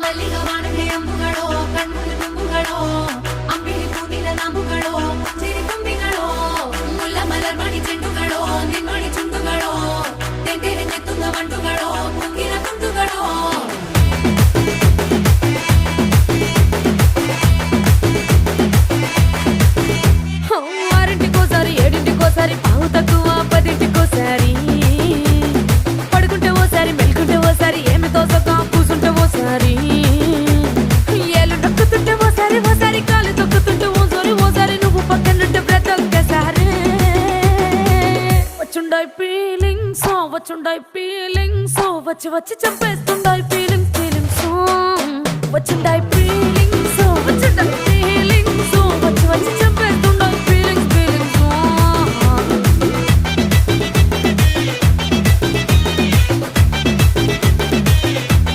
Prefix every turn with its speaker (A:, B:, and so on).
A: ಮಲ್ಲಿಗ ವಾಣಕ್ಕೆ ಅಂಬುಗಳೋ ಕಣ್ಮುಂದು ತುಂಬುಗಳೋ ಅಂಬಿಳಿ ಹೂವಿನ ನಂಬುಗಳೋ ಸಿರಿ ತುಂಬಿಗಳೋ ಮುಲ್ಲ ಮಲರ್ಮಣಿ ಚೆಂಡುಗಳೋ ನಿನ್ಮಣಿ ಚುಂಡುಗಳೋ ತೆಂಗೆರೆ ನೆತ್ತುಂಗ ಮಂಟುಗಳೋ ಕುಂಗಿನ ಕುಂಟುಗಳೋ ఆరింటికోసారి ఏడింటికోసారి పావు తక్కువ పదింటికోసారి పడుకుంటే ఓసారి మెలుకుంటే ఓసారి ఏమి తోసక కూసుంటే ఓసారి ఏళ్ళు నొక్కుతుంటే ఓసారి ఓసారి కాలు తొక్కుతుంటే ఓసారి ఓసారి నువ్వు పక్కనుంటే బ్రతొక్కసారి వచ్చుండాయి ఫీలింగ్స్ వచ్చి వచ్చి చంపేస్తుండాయి